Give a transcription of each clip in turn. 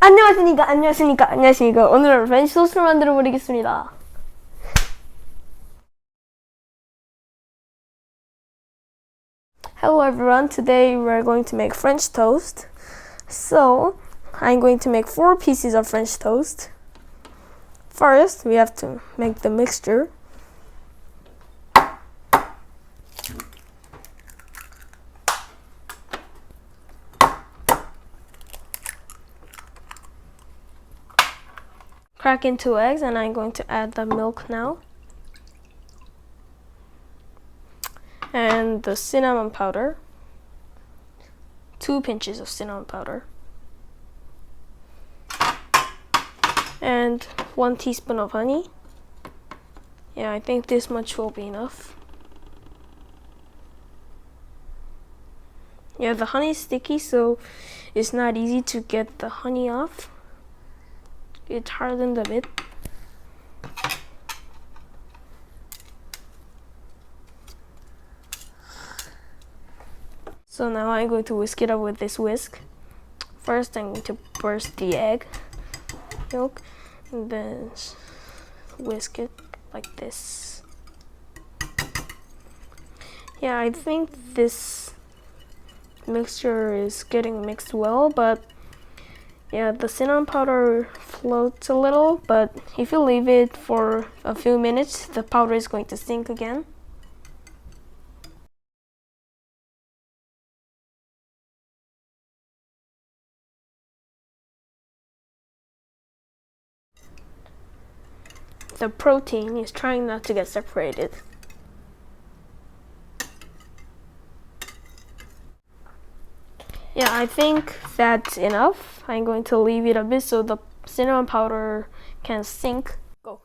안녕하십니까. 오늘은 프렌치토스트를 만들어 보겠습니다. Hello everyone, today we're going to make French toast. So, I'm going to make 4 pieces of French toast. First, we have to make the mixture. Crack in 2 eggs, and I'm going to add the milk now. And the cinnamon powder. 2 pinches of cinnamon powder. And 1 teaspoon of honey. Yeah, I think this much will be enough. Yeah, the honey is sticky, so it's not easy to get the honey off. It's hardened a bit. So now I'm going to whisk it up with this whisk. First, I'm going to burst the egg yolk and then whisk it like this. Yeah, I think this mixture is getting mixed well, but yeah, the cinnamon powder floats a little, but if you leave it for a few minutes, the powder is going to sink again. The protein is trying not to get separated. Yeah, I think that's enough. I'm going to leave it a bit so the cinnamon powder can sink. Go.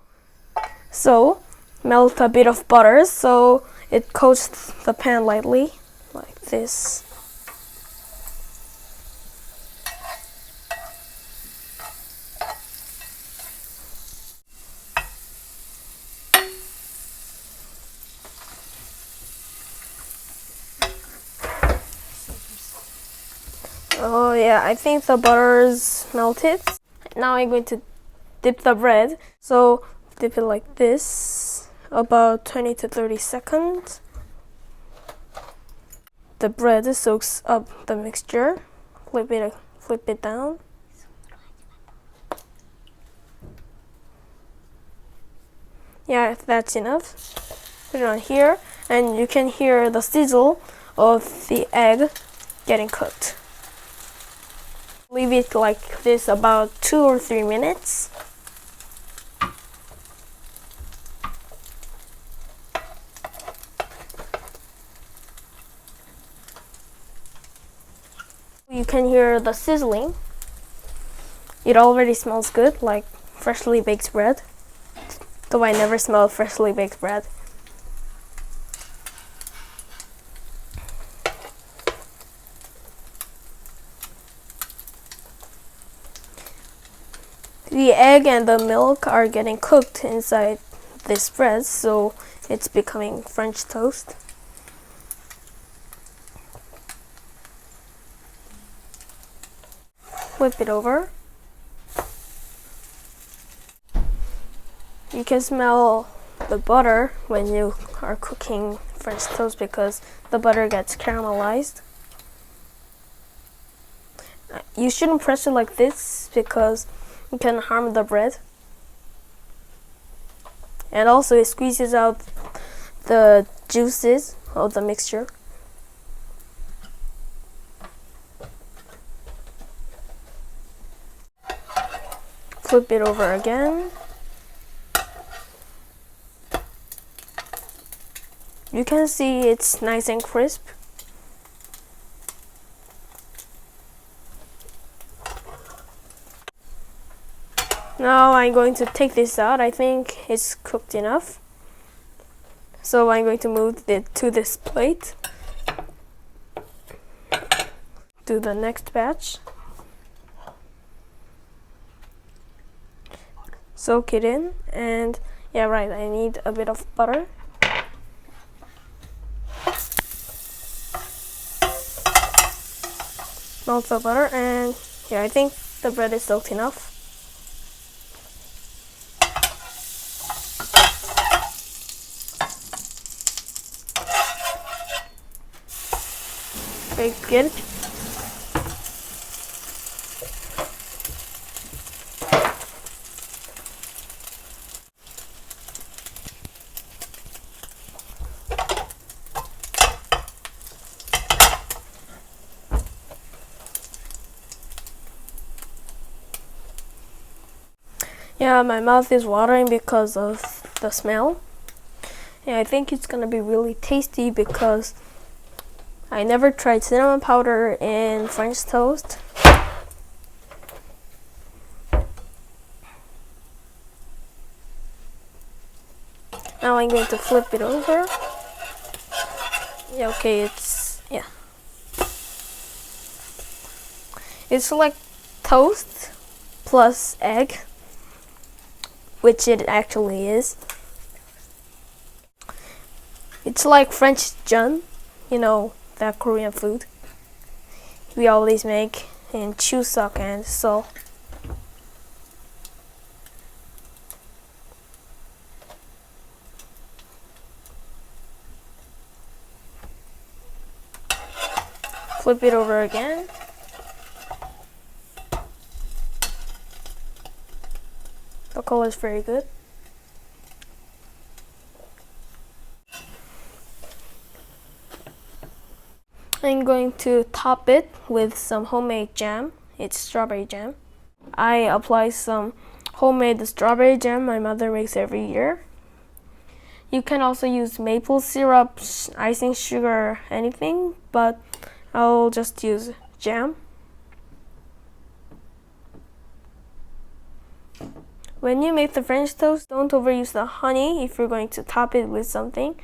So, melt a bit of butter so it coats the pan lightly, like this. Oh yeah, I think the butter's melted. Now I'm going to dip the bread. So dip it like this, about 20 to 30 seconds. The bread soaks up the mixture. Flip it down. Yeah, that's enough. Put it on here, and you can hear the sizzle of the egg getting cooked. Leave it like this about 2 or 3 minutes. You can hear the sizzling. It already smells good, like freshly baked bread. Though I never smelled freshly baked bread. The egg and the milk are getting cooked inside this bread, so it's becoming French toast. Flip it over. You can smell the butter when you are cooking French toast because the butter gets caramelized. You shouldn't press it like this because it can harm the bread. And also it squeezes out the juices of the mixture. Flip it over again. You can see it's nice and crisp. Now I'm going to take this out. I think it's cooked enough. So I'm going to move it to this plate. Do the next batch. Soak it in, and yeah, right, I need a bit of butter. Melt the butter, and yeah, I think the bread is soaked enough. Very good. Yeah, my mouth is watering because of the smell. And I think it's gonna be really tasty because I never tried cinnamon powder in French toast. Now I'm going to flip it over. Yeah, okay, it's like toast plus egg, which it actually is. It's like French jeon, you know, that Korean food we always make in Chuseok and Seoul. Flip it over again. The color is very good. I'm going to top it with some homemade jam. It's strawberry jam. I apply some homemade strawberry jam my mother makes every year. You can also use maple syrup, icing sugar, anything, but I'll just use jam. When you make the French toast, don't overuse the honey if you're going to top it with something.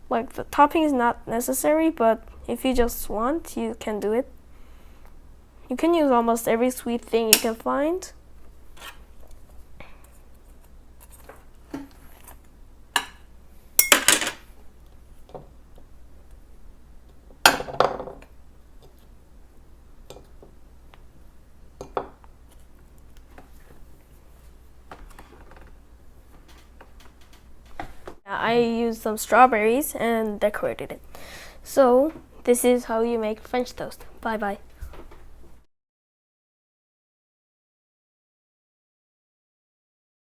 Like, the topping is not necessary, but if you just want, you can do it. You can use almost every sweet thing you can find. I used some strawberries and decorated it. So this is how you make French toast. Bye bye.